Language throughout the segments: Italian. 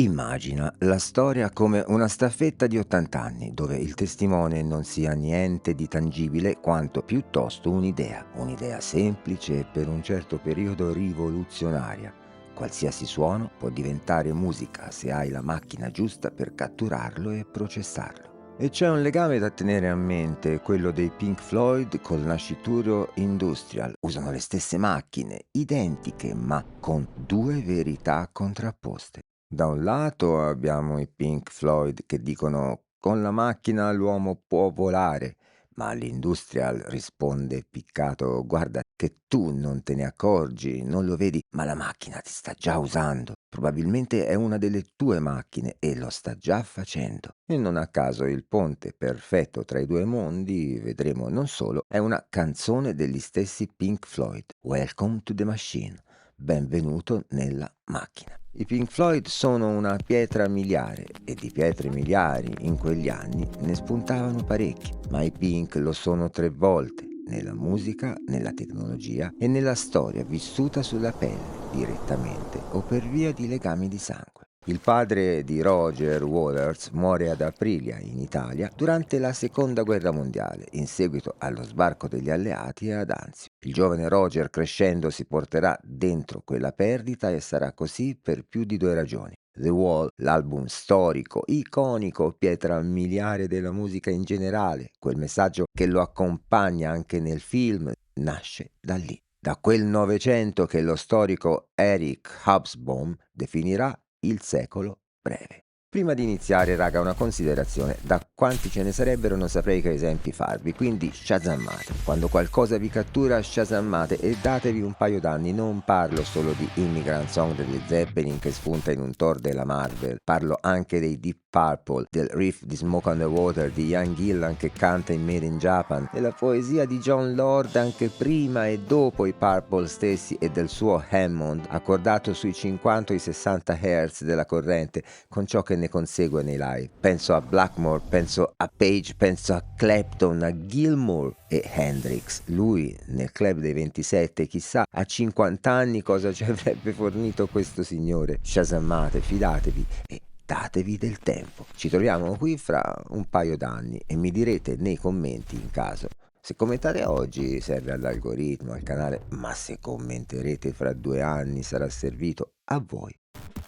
Immagina la storia come una staffetta di 80 anni, dove il testimone non sia niente di tangibile quanto piuttosto un'idea semplice e per un certo periodo rivoluzionaria. Qualsiasi suono può diventare musica se hai la macchina giusta per catturarlo e processarlo. E c'è un legame da tenere a mente, quello dei Pink Floyd col nascituro industrial. Usano le stesse macchine, identiche, ma con due verità contrapposte. Da un lato abbiamo i Pink Floyd che dicono con la macchina l'uomo può volare, ma l'Industrial risponde piccato guarda che tu non te ne accorgi, non lo vedi, ma la macchina ti sta già usando. Probabilmente è una delle tue macchine e lo sta già facendo. E non a caso il ponte perfetto tra i due mondi, vedremo non solo, è una canzone degli stessi Pink Floyd, Welcome to the Machine. Benvenuto nella macchina. I Pink Floyd sono una pietra miliare e di pietre miliari in quegli anni ne spuntavano parecchi, ma i Pink lo sono 3 volte, nella musica, nella tecnologia e nella storia vissuta sulla pelle, direttamente o per via di legami di sangue. Il padre di Roger Waters muore ad Aprilia, in Italia, durante la Seconda Guerra Mondiale, in seguito allo sbarco degli alleati ad Anzio. Il giovane Roger, crescendo, si porterà dentro quella perdita e sarà così per più di 2 ragioni. The Wall, l'album storico, iconico, pietra miliare della musica in generale, quel messaggio che lo accompagna anche nel film, nasce da lì. Da quel Novecento che lo storico Eric Hobsbawm definirà il secolo breve. Prima di iniziare, raga, una considerazione. Da quanti ce ne sarebbero non saprei che esempi farvi, quindi shazammate. Quando qualcosa vi cattura, shazammate e datevi un paio d'anni. Non parlo solo di Immigrant Song degli Zeppelin che spunta in un tour della Marvel, parlo anche dei Deep Purple, del riff di Smoke on the Water di Ian Gillan che canta in Made in Japan, della poesia di John Lord anche prima e dopo i Purple stessi e del suo Hammond accordato sui 50 o i 60 Hz della corrente con ciò che ne consegue nei live. Penso a Blackmore, penso a Page, penso a Clapton, a Gilmour e Hendrix. Lui nel club dei 27, chissà a 50 anni cosa ci avrebbe fornito questo signore. Shazammate, fidatevi e datevi del tempo. Ci troviamo qui fra un paio d'anni e mi direte nei commenti in caso. Se commentate oggi serve all'algoritmo, al canale, ma se commenterete fra 2 anni sarà servito a voi.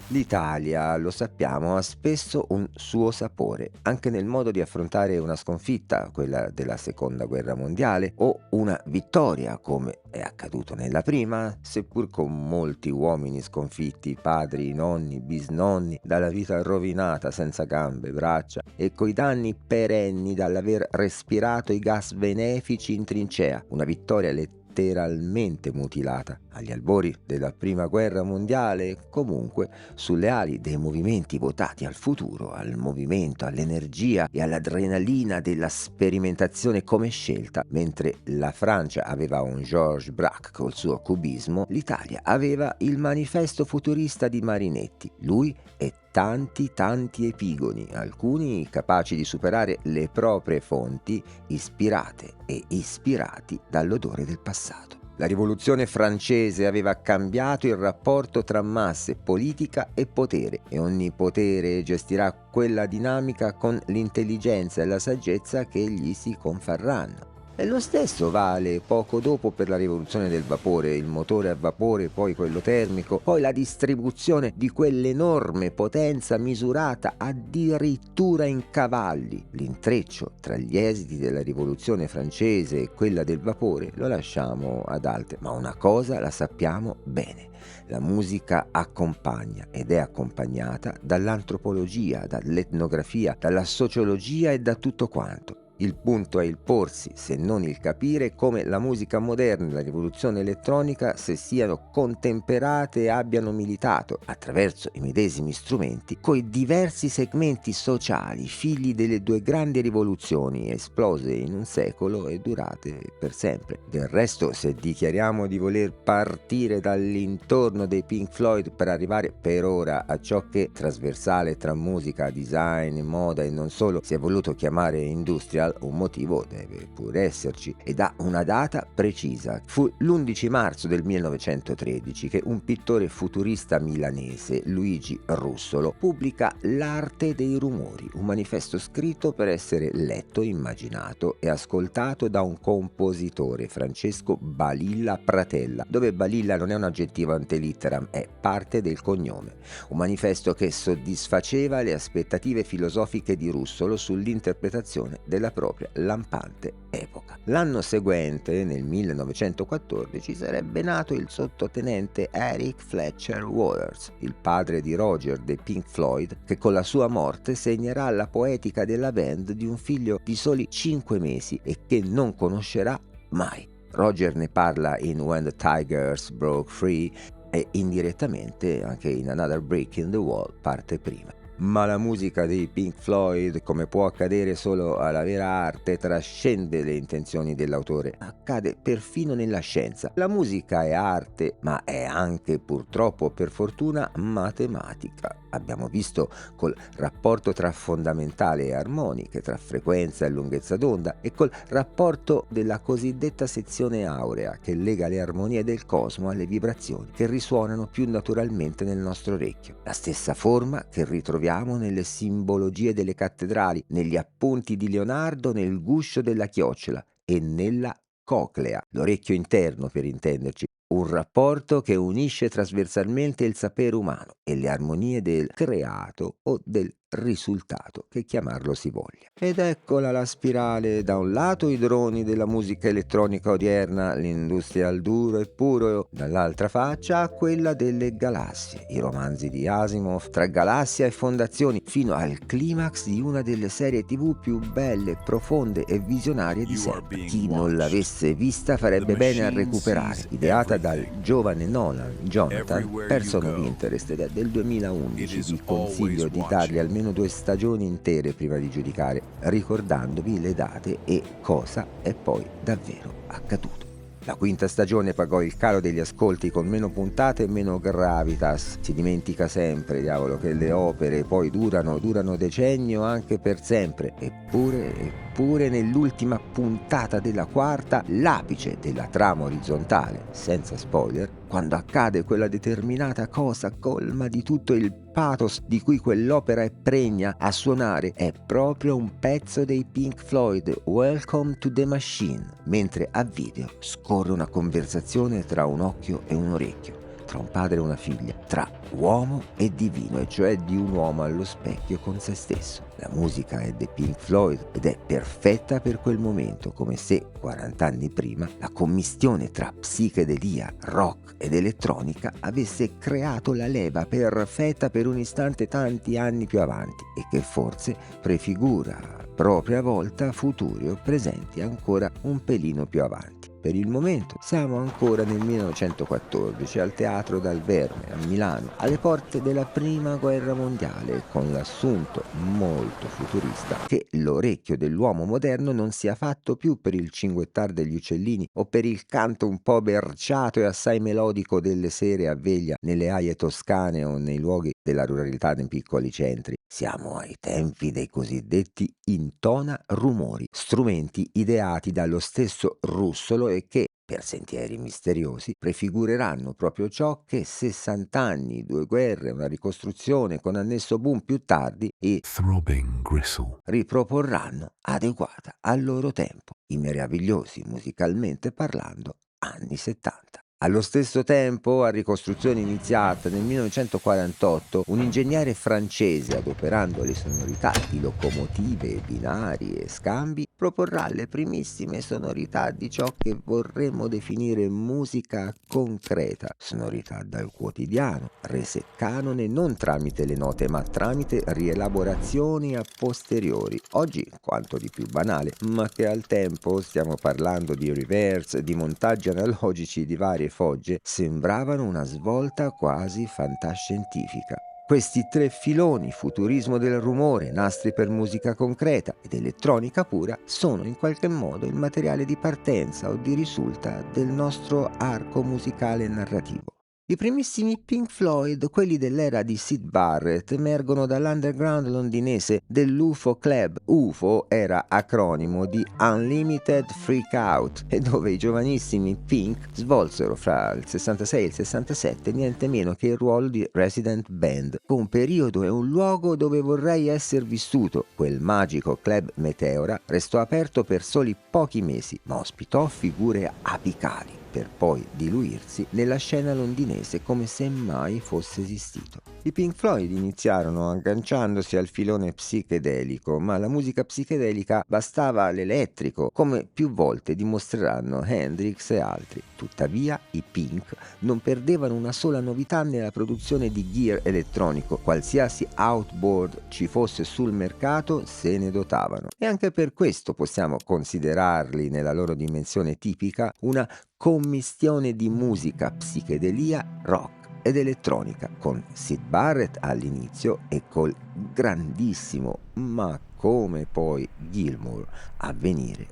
L'Italia, lo sappiamo, ha spesso un suo sapore, anche nel modo di affrontare una sconfitta, quella della Seconda Guerra Mondiale, o una vittoria, come è accaduto nella prima, seppur con molti uomini sconfitti, padri, nonni, bisnonni, dalla vita rovinata senza gambe, braccia e coi danni perenni dall'aver respirato i gas benefici in trincea, una vittoria letteralmente mutilata agli albori della prima guerra mondiale, comunque sulle ali dei movimenti votati al futuro, al movimento, all'energia e all'adrenalina della sperimentazione come scelta. Mentre la Francia aveva un Georges Braque col suo cubismo, l'Italia aveva il manifesto futurista di Marinetti, lui e tanti epigoni, alcuni capaci di superare le proprie fonti, ispirate e ispirati dall'odore del passato. La rivoluzione francese aveva cambiato il rapporto tra masse, politica e potere, e ogni potere gestirà quella dinamica con l'intelligenza e la saggezza che gli si confarranno. E lo stesso vale poco dopo per la rivoluzione del vapore, il motore a vapore, poi quello termico, poi la distribuzione di quell'enorme potenza misurata addirittura in cavalli. L'intreccio tra gli esiti della rivoluzione francese e quella del vapore lo lasciamo ad altre, ma una cosa la sappiamo bene. La musica accompagna ed è accompagnata dall'antropologia, dall'etnografia, dalla sociologia e da tutto quanto. Il punto è il porsi, se non il capire, come la musica moderna e la rivoluzione elettronica, se siano contemperate e abbiano militato, attraverso i medesimi strumenti, coi diversi segmenti sociali, figli delle due grandi rivoluzioni, esplose in un secolo e durate per sempre. Del resto, se dichiariamo di voler partire dall'intorno dei Pink Floyd per arrivare per ora a ciò che, trasversale tra musica, design, moda e non solo, si è voluto chiamare industrial, metal un motivo deve pur esserci ed ha una data precisa. Fu l'11 marzo del 1913 che un pittore futurista milanese, Luigi Russolo, pubblica L'arte dei rumori, un manifesto scritto per essere letto, immaginato e ascoltato da un compositore, Francesco Balilla Pratella, dove Balilla non è un aggettivo antelitteram, è parte del cognome. Un manifesto che soddisfaceva le aspettative filosofiche di Russolo sull'interpretazione della propria lampante epoca. L'anno seguente, nel 1914, sarebbe nato il sottotenente Eric Fletcher Waters, il padre di Roger dei Pink Floyd, che con la sua morte segnerà la poetica della band di un figlio di soli 5 mesi e che non conoscerà mai. Roger ne parla in When the Tigers Broke Free e indirettamente anche in Another Brick in the Wall, parte prima. Ma la musica dei Pink Floyd, come può accadere solo alla vera arte, trascende le intenzioni dell'autore. Accade perfino nella scienza. La musica è arte, ma è anche, purtroppo per fortuna, matematica. Abbiamo visto col rapporto tra fondamentale e armoniche, tra frequenza e lunghezza d'onda, e col rapporto della cosiddetta sezione aurea, che lega le armonie del cosmo alle vibrazioni che risuonano più naturalmente nel nostro orecchio. La stessa forma che ritroviamo nelle simbologie delle cattedrali, negli appunti di Leonardo, nel guscio della chiocciola e nella coclea, l'orecchio interno per intenderci, un rapporto che unisce trasversalmente il sapere umano e le armonie del creato o del risultato, che chiamarlo si voglia. Ed eccola la spirale: da un lato i droni della musica elettronica odierna, l'industria al duro e puro, dall'altra faccia quella delle galassie, i romanzi di Asimov, tra galassia e fondazioni, fino al climax di una delle serie TV più belle, profonde e visionarie di sempre. Chi non l'avesse vista farebbe bene a recuperare, ideata dal giovane Nolan Jonathan, Person of Interest, ed è del 2011. Vi consiglio di dargli almeno 2 stagioni intere prima di giudicare, ricordandovi le date e cosa è poi davvero accaduto. La quinta stagione pagò il calo degli ascolti con meno puntate e meno gravitas. Si dimentica sempre, diavolo, che le opere poi durano decenni o anche per sempre. Eppure nell'ultima puntata della quarta, l'apice della trama orizzontale, senza spoiler, quando accade quella determinata cosa colma di tutto il pathos di cui quell'opera è pregna, a suonare è proprio un pezzo dei Pink Floyd, Welcome to the Machine, mentre a video scorre una conversazione tra un occhio e un orecchio, tra un padre e una figlia, tra uomo e divino, e cioè di un uomo allo specchio con se stesso. La musica è dei Pink Floyd ed è perfetta per quel momento, come se 40 anni prima la commistione tra psichedelia, rock ed elettronica avesse creato la leva perfetta per un istante tanti anni più avanti, e che forse prefigura a propria volta futuri o presenti ancora un pelino più avanti. Per il momento siamo ancora nel 1914 al Teatro dal Verme a Milano, alle porte della Prima Guerra Mondiale, con l'assunto molto futurista che l'orecchio dell'uomo moderno non sia fatto più per il cinguettar degli uccellini o per il canto un po' berciato e assai melodico delle sere a veglia nelle aie toscane o nei luoghi della ruralità nei piccoli centri. Siamo ai tempi dei cosiddetti intona rumori, strumenti ideati dallo stesso Russolo e che, per sentieri misteriosi, prefigureranno proprio ciò che 60 anni, 2 guerre, una ricostruzione con annesso boom più tardi e Throbbing gristle. riproporranno adeguata al loro tempo, i meravigliosi, musicalmente parlando, anni 70. Allo stesso tempo, a ricostruzione iniziata nel 1948, un ingegnere francese, adoperando le sonorità di locomotive, binari e scambi, proporrà le primissime sonorità di ciò che vorremmo definire musica concreta, sonorità dal quotidiano, rese canone non tramite le note ma tramite rielaborazioni a posteriori, oggi quanto di più banale, ma che al tempo, stiamo parlando di reverse, di montaggi analogici di varie fogge, sembravano una svolta quasi fantascientifica. Questi 3 filoni, futurismo del rumore, nastri per musica concreta ed elettronica pura, sono in qualche modo il materiale di partenza o di risulta del nostro arco musicale narrativo. I primissimi Pink Floyd, quelli dell'era di Syd Barrett, emergono dall'underground londinese dell'UFO Club. UFO era acronimo di Unlimited Freak Out, e dove i giovanissimi Pink svolsero fra il 66 e il 67 niente meno che il ruolo di resident band. Un periodo e un luogo dove vorrei essere vissuto. Quel magico club Meteora restò aperto per soli pochi mesi, ma ospitò figure apicali, per poi diluirsi nella scena londinese come se mai fosse esistito. I Pink Floyd iniziarono agganciandosi al filone psichedelico, ma la musica psichedelica bastava l'elettrico, come più volte dimostreranno Hendrix e altri. Tuttavia, i Pink non perdevano una sola novità nella produzione di gear elettronico. Qualsiasi outboard ci fosse sul mercato se ne dotavano. E anche per questo possiamo considerarli, nella loro dimensione tipica, una commistione di musica, psichedelia, rock ed elettronica, con Syd Barrett all'inizio e col grandissimo, ma come poi, Gilmour a venire.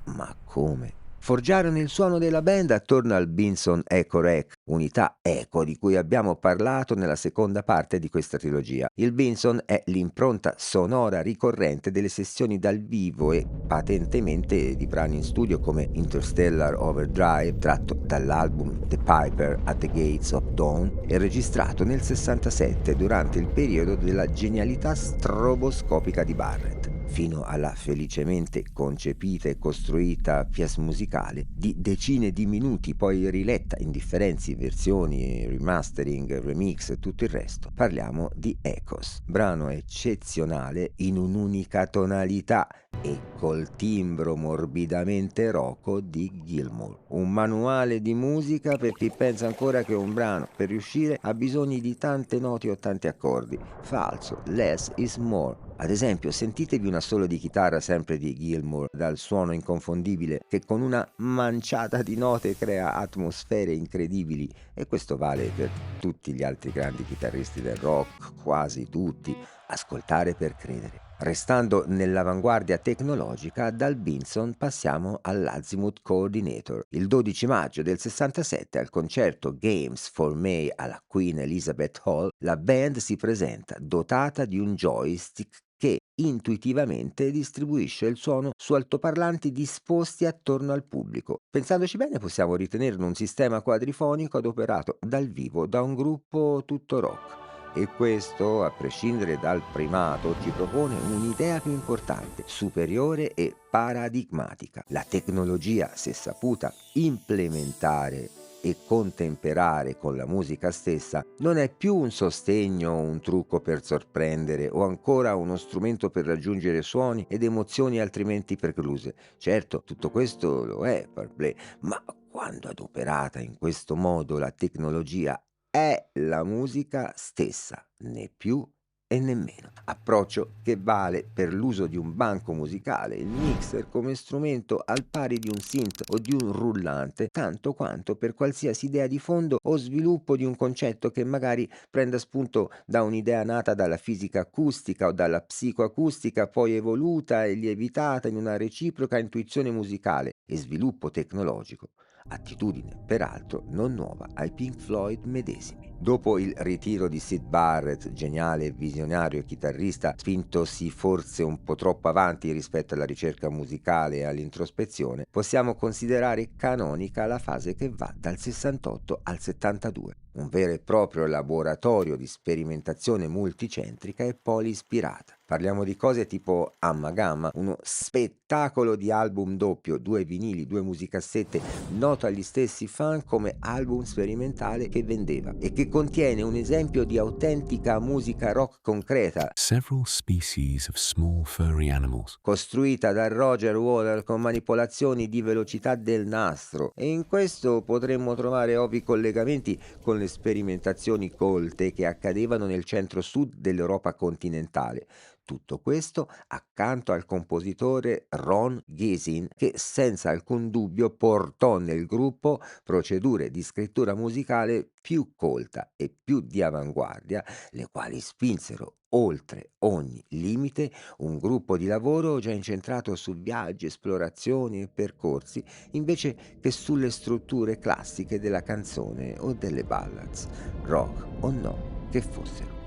Ma come? Forgiarono il suono della band attorno al Benson Echo Rec, unità eco di cui abbiamo parlato nella seconda parte di questa trilogia. Il Benson è l'impronta sonora ricorrente delle sessioni dal vivo e patentemente di brani in studio come Interstellar Overdrive, tratto dall'album The Piper at the Gates of Dawn e registrato nel 67 durante il periodo della genialità stroboscopica di Barrett, fino alla felicemente concepita e costruita pièce musicale di decine di minuti, poi riletta in differenti versioni, remastering, remix e tutto il resto. Parliamo di Echoes, brano eccezionale in un'unica tonalità e col timbro morbidamente roco di Gilmour. Un manuale di musica per chi pensa ancora che un brano, per riuscire, ha bisogno di tante note o tanti accordi. Falso, less is more. Ad esempio, sentitevi una solo di chitarra sempre di Gilmour, dal suono inconfondibile che con una manciata di note crea atmosfere incredibili, e questo vale per tutti gli altri grandi chitarristi del rock, quasi tutti. Ascoltare per credere. Restando nell'avanguardia tecnologica, dal Benson passiamo all'Azimuth Coordinator. Il 12 maggio del 67, al concerto Games for May alla Queen Elizabeth Hall, la band si presenta dotata di un joystick che intuitivamente distribuisce il suono su altoparlanti disposti attorno al pubblico. Pensandoci bene, possiamo ritenerlo un sistema quadrifonico adoperato dal vivo da un gruppo tutto rock. E questo, a prescindere dal primato, ci propone un'idea più importante, superiore e paradigmatica. La tecnologia, se saputa implementare e contemperare con la musica stessa, non è più un sostegno o un trucco per sorprendere, o ancora uno strumento per raggiungere suoni ed emozioni altrimenti precluse. Certo, tutto questo lo è, parblé, ma quando adoperata in questo modo la tecnologia è la musica stessa, né più e né meno. Approccio che vale per l'uso di un banco musicale, il mixer come strumento al pari di un synth o di un rullante, tanto quanto per qualsiasi idea di fondo o sviluppo di un concetto che magari prenda spunto da un'idea nata dalla fisica acustica o dalla psicoacustica, poi evoluta e lievitata in una reciproca intuizione musicale e sviluppo tecnologico. Attitudine, peraltro, non nuova ai Pink Floyd medesimi. Dopo il ritiro di Syd Barrett, geniale e visionario chitarrista, spintosi forse un po' troppo avanti rispetto alla ricerca musicale e all'introspezione, possiamo considerare canonica la fase che va dal 68 al 72. Un vero e proprio laboratorio di sperimentazione multicentrica e poliispirata. Parliamo di cose tipo Amma Gamma, uno spettacolo di album doppio, 2 vinili, 2 musicassette, noto agli stessi fan come album sperimentale che vendeva e che contiene un esempio di autentica musica rock concreta, Several species of small furry animals. costruita da Roger Water con manipolazioni di velocità del nastro, e in questo potremmo trovare ovvi collegamenti con le sperimentazioni colte che accadevano nel centro-sud dell'Europa continentale. Tutto questo accanto al compositore Ron Giesin, che senza alcun dubbio portò nel gruppo procedure di scrittura musicale più colta e più di avanguardia, le quali spinsero oltre ogni limite un gruppo di lavoro già incentrato su viaggi, esplorazioni e percorsi, invece che sulle strutture classiche della canzone o delle ballads, rock o no che fossero.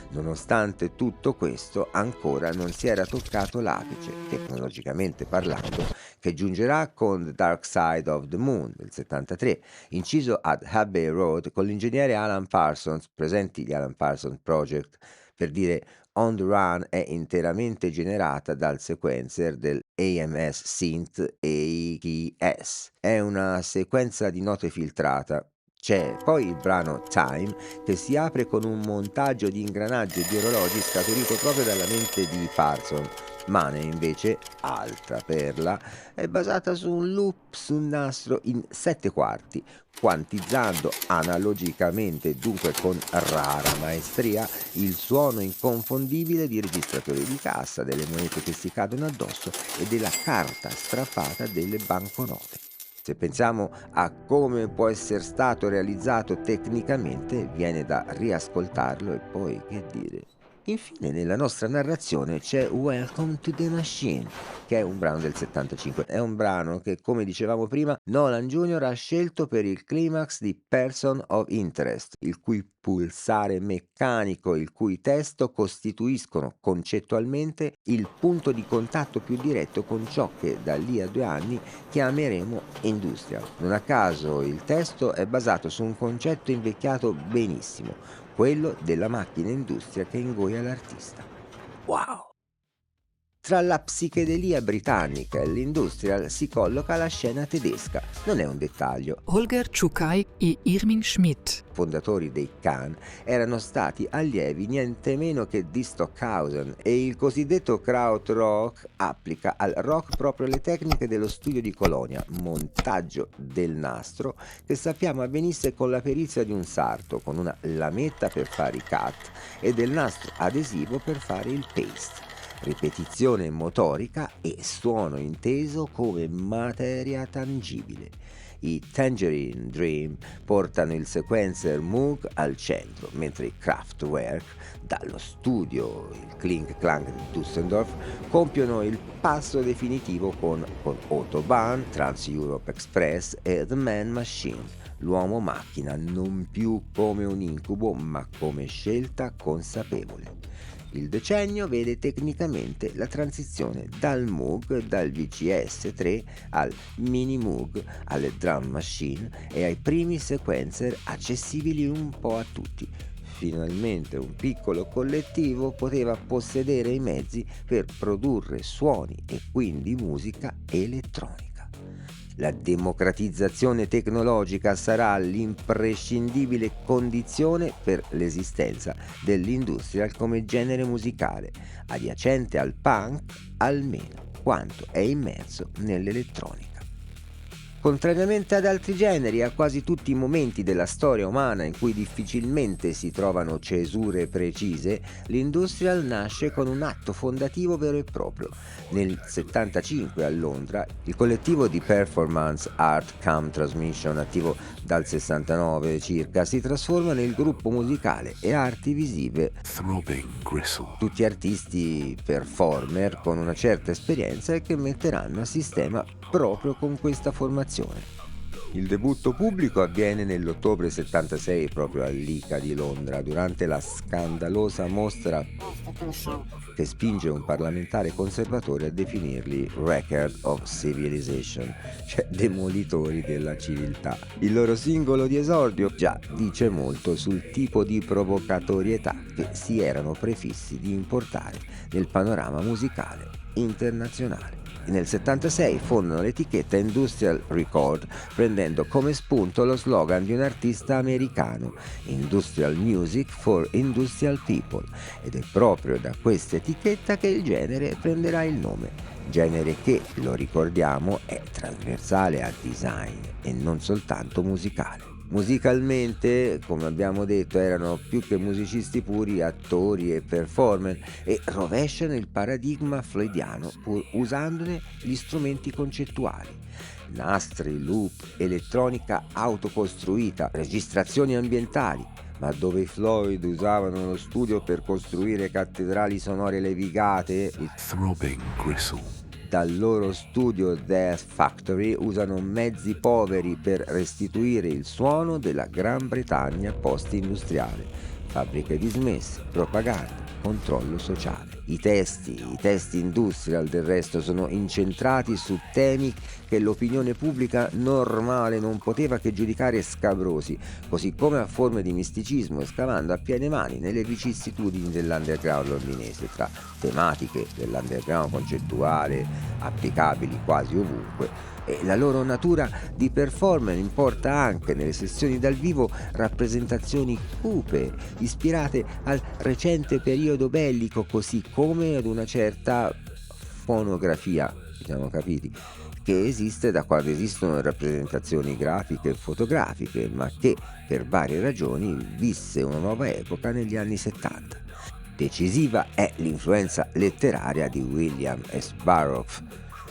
Nonostante tutto questo, ancora non si era toccato l'apice, tecnologicamente parlando, che giungerà con The Dark Side of the Moon del 73, inciso ad Abbey Road con l'ingegnere Alan Parsons, presenti gli Alan Parsons Project, per dire On the Run è interamente generata dal sequencer del AMS Synth AKS. È una sequenza di note filtrata. C'è poi il brano Time che si apre con un montaggio di ingranaggi e di orologi scaturito proprio dalla mente di Parson. Mane invece, altra perla, è basata su un loop su un nastro in 7 quarti, quantizzando analogicamente, dunque con rara maestria, il suono inconfondibile di registratori di cassa, delle monete che si cadono addosso e della carta strappata delle banconote. Se pensiamo a come può essere stato realizzato tecnicamente, viene da riascoltarlo e poi che dire. Infine nella nostra narrazione c'è Welcome to the Machine, che è un brano del 75. È un brano che, come dicevamo prima, Nolan Jr. ha scelto per il climax di Person of Interest, il cui pulsare meccanico e il cui testo costituiscono concettualmente il punto di contatto più diretto con ciò che da lì a 2 anni chiameremo industrial. Non a caso il testo è basato su un concetto invecchiato benissimo, quello della macchina industria che ingoia l'artista. Wow! Tra la psichedelia britannica e l'industrial si colloca la scena tedesca. Non è un dettaglio. Holger Czukay e Irving Schmidt, Fondatori dei Can, erano stati allievi niente meno che di Stockhausen e il cosiddetto Krautrock applica al rock proprio le tecniche dello studio di Colonia, montaggio del nastro che sappiamo avvenisse con la perizia di un sarto, con una lametta per fare i cut e del nastro adesivo per fare il paste. Ripetizione motorica e suono inteso come materia tangibile. I Tangerine Dream portano il sequencer Moog al centro, mentre i Kraftwerk, dallo studio il Klink Klank di Düsseldorf, compiono il passo definitivo con Autobahn, Trans Europe Express e The Man Machine, l'uomo macchina non più come un incubo ma come scelta consapevole. Il decennio vede tecnicamente la transizione dal Moog, dal VCS-3 al Mini Moog, alle drum machine e ai primi sequencer accessibili un po' a tutti. Finalmente un piccolo collettivo poteva possedere i mezzi per produrre suoni e quindi musica elettronica. La democratizzazione tecnologica sarà l'imprescindibile condizione per l'esistenza dell'industrial come genere musicale, adiacente al punk almeno quanto è immerso nell'elettronica. Contrariamente ad altri generi, a quasi tutti i momenti della storia umana in cui difficilmente si trovano cesure precise, l'industrial nasce con un atto fondativo vero e proprio. Nel 75 a Londra, il collettivo di performance Art Cam Transmission, attivo dal 69 circa, si trasforma nel gruppo musicale e arti visive Throbbing Gristle. tutti artisti performer con una certa esperienza e che metteranno a sistema proprio con questa formazione. Il debutto pubblico avviene nell'ottobre 76 proprio all'ICA di Londra durante la scandalosa mostra che spinge un parlamentare conservatore a definirli Record of Civilization, cioè demolitori della civiltà. Il loro singolo di esordio già dice molto sul tipo di provocatorietà che si erano prefissi di importare nel panorama musicale internazionale. Nel 76 fondano l'etichetta Industrial Record prendendo come spunto lo slogan di un artista americano, Industrial Music for Industrial People, ed è proprio da questa etichetta che il genere prenderà il nome. Genere che, lo ricordiamo, è trasversale al design e non soltanto musicale. Musicalmente, come abbiamo detto, erano più che musicisti puri, attori e performer, e rovesciano il paradigma floydiano pur usandone gli strumenti concettuali. Nastri, loop, elettronica autocostruita, registrazioni ambientali, ma dove i Floyd usavano lo studio per costruire cattedrali sonore levigate, Throbbing gristle. dal loro studio Death Factory usano mezzi poveri per restituire il suono della Gran Bretagna post-industriale. Fabbriche dismesse, propaganda, controllo sociale. I testi industrial del resto sono incentrati su temi che l'opinione pubblica normale non poteva che giudicare scabrosi, così come a forme di misticismo, scavando a piene mani nelle vicissitudini dell'underground londinese, tra tematiche dell'underground concettuale applicabili quasi ovunque, e la loro natura di performer importa anche nelle sessioni dal vivo rappresentazioni cupe, ispirate al recente periodo bellico, così come ad una certa fonografia, siamo capiti, che esiste da quando esistono rappresentazioni grafiche e fotografiche, ma che per varie ragioni visse una nuova epoca negli anni 70. Decisiva è l'influenza letteraria di William S. Burroughs.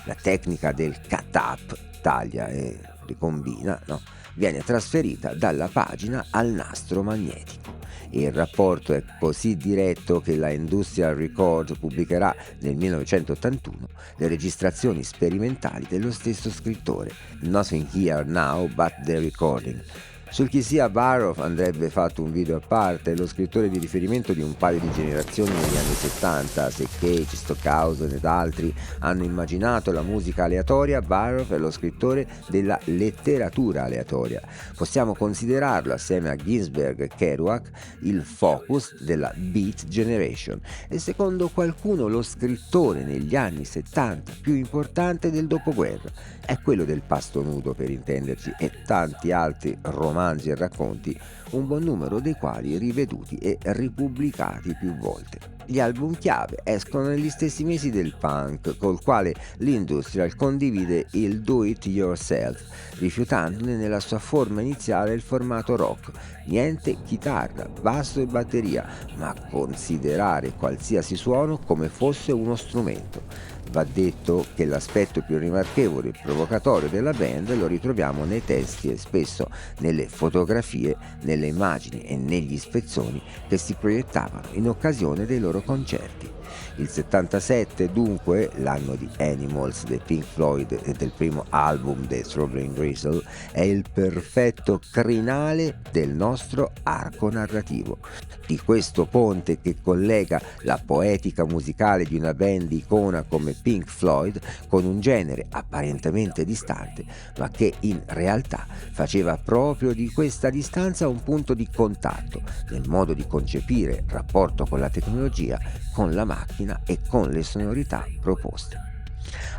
La tecnica del cut-up, taglia e ricombina, no? Viene trasferita dalla pagina al nastro magnetico. Il rapporto è così diretto che la Industrial Record pubblicherà nel 1981 le registrazioni sperimentali dello stesso scrittore, Nothing Here Now But the Recording. Sul chi sia Burroughs andrebbe fatto un video a parte. Lo scrittore di riferimento di un paio di generazioni negli anni 70, se Cage, Stockhausen ed altri hanno immaginato la musica aleatoria, Burroughs è lo scrittore della letteratura aleatoria. Possiamo considerarlo, assieme a Ginsberg e Kerouac, il focus della Beat Generation e, secondo qualcuno, lo scrittore negli anni 70 più importante del dopoguerra. È quello del Pasto Nudo, per intenderci, e tanti altri romanzi e racconti, un buon numero dei quali riveduti e ripubblicati più volte. Gli album chiave escono negli stessi mesi del punk, col quale l'industrial condivide il do it yourself, rifiutandone nella sua forma iniziale il formato rock, niente chitarra, basso e batteria, ma considerare qualsiasi suono come fosse uno strumento. Va detto che l'aspetto più rimarchevole e provocatorio della band lo ritroviamo nei testi e spesso nelle fotografie, nelle immagini e negli spezzoni che si proiettavano in occasione dei loro concerti. Il 77, dunque, l'anno di Animals dei Pink Floyd e del primo album dei Throbbing Gristle, è il perfetto crinale del nostro arco narrativo, di questo ponte che collega la poetica musicale di una band icona come Pink Floyd con un genere apparentemente distante, ma che in realtà faceva proprio di questa distanza un punto di contatto nel modo di concepire il rapporto con la tecnologia, con la macchina e con le sonorità proposte.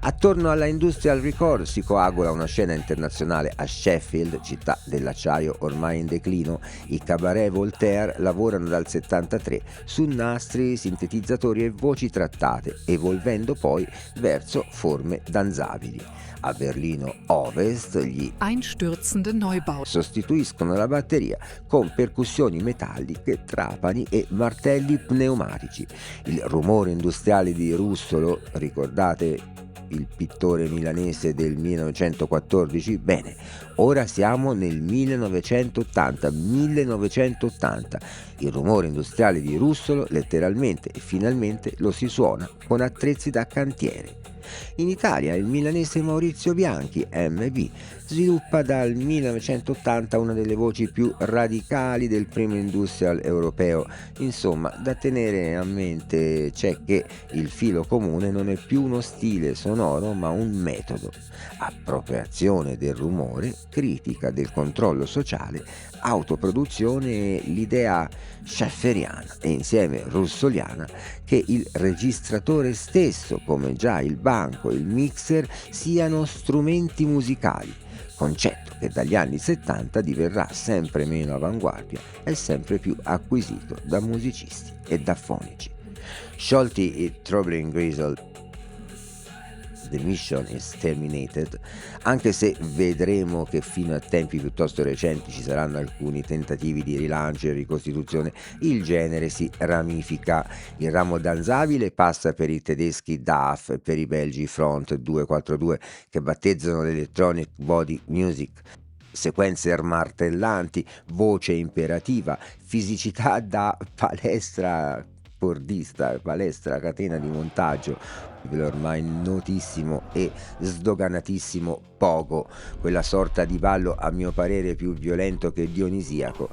Attorno alla Industrial Record si coagula una scena internazionale a Sheffield, città dell'acciaio ormai in declino. I cabaret Voltaire lavorano dal 73 su nastri, sintetizzatori e voci trattate, evolvendo poi verso forme danzabili. A Berlino Ovest gli Einstürzende Neubau. sostituiscono la batteria con percussioni metalliche, trapani e martelli pneumatici. Il rumore industriale di Russolo, ricordate il pittore milanese del 1914? Bene, ora siamo nel 1980. Il rumore industriale di Russolo letteralmente e finalmente lo si suona con attrezzi da cantiere. In Italia il milanese Maurizio Bianchi, MB, sviluppa dal 1980 una delle voci più radicali del primo industrial europeo. Insomma, da tenere a mente c'è che il filo comune non è più uno stile sonoro ma un metodo: appropriazione del rumore, critica del controllo sociale, autoproduzione e l'idea schaefferiana e insieme russoliana che il registratore stesso, come già il banco e il mixer, siano strumenti musicali, concetto che dagli anni 70 diverrà sempre meno avanguardia e sempre più acquisito da musicisti e da fonici. Sciolti i Throbbing Gristle The Mission is Terminated, anche se vedremo che fino a tempi piuttosto recenti ci saranno alcuni tentativi di rilancio e ricostituzione, il genere si ramifica. Il ramo danzabile passa per i tedeschi DAF e per i belgi Front 242, che battezzano l'electronic body music. Sequenze martellanti, voce imperativa, fisicità da palestra cordista, palestra catena di montaggio, l'ormai notissimo e sdoganatissimo pogo, quella sorta di ballo a mio parere più violento che dionisiaco.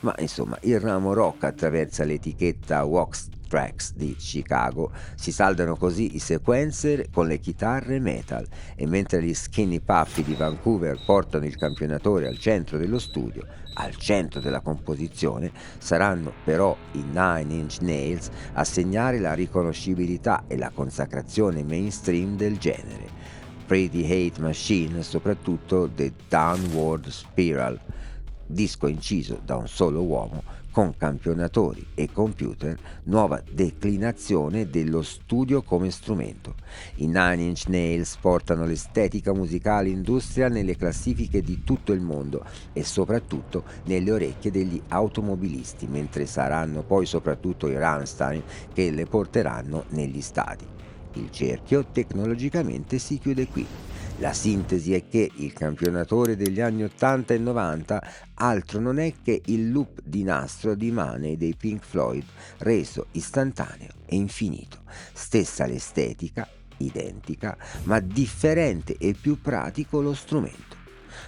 Ma insomma, il ramo rock attraversa l'etichetta Wax Tracks di Chicago, si saldano così i sequencer con le chitarre metal, e mentre gli Skinny Puppy di Vancouver portano il campionatore al centro dello studio, al centro della composizione, saranno però i Nine Inch Nails a segnare la riconoscibilità e la consacrazione mainstream del genere. Pretty Hate Machine, soprattutto The Downward Spiral, disco inciso da un solo uomo, con campionatori e computer, nuova declinazione dello studio come strumento. I Nine Inch Nails portano l'estetica musicale industrial nelle classifiche di tutto il mondo e soprattutto nelle orecchie degli automobilisti, mentre saranno poi soprattutto i Rammstein che le porteranno negli stadi. Il cerchio tecnologicamente si chiude qui. La sintesi è che il campionatore degli anni 80 e 90 altro non è che il loop di nastro di Money dei Pink Floyd, reso istantaneo e infinito. Stessa l'estetica, identica, ma differente e più pratico lo strumento.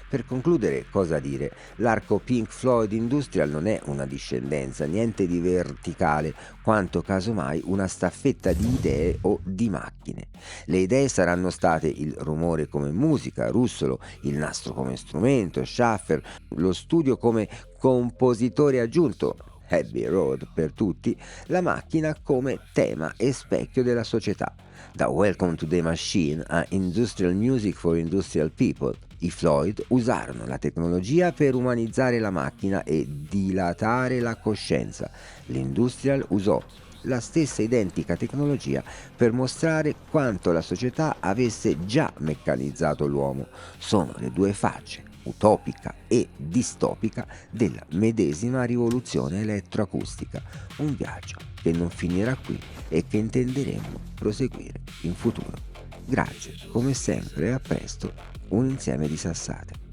Per concludere, cosa dire? L'arco Pink Floyd Industrial non è una discendenza, niente di verticale, quanto casomai una staffetta di idee o di macchine. Le idee saranno state il rumore come musica, Russolo, il nastro come strumento, Schaffer, lo studio come compositore aggiunto, Abbey Road per tutti, la macchina come tema e specchio della società. Da Welcome to the Machine a Industrial Music for Industrial People, i Floyd usarono la tecnologia per umanizzare la macchina e dilatare la coscienza. L'Industrial usò la stessa identica tecnologia per mostrare quanto la società avesse già meccanizzato l'uomo. Sono le due facce, utopica e distopica, della medesima rivoluzione elettroacustica, un viaggio che non finirà qui e che intenderemo proseguire in futuro. Grazie, come sempre, e a presto, un insieme di sassate.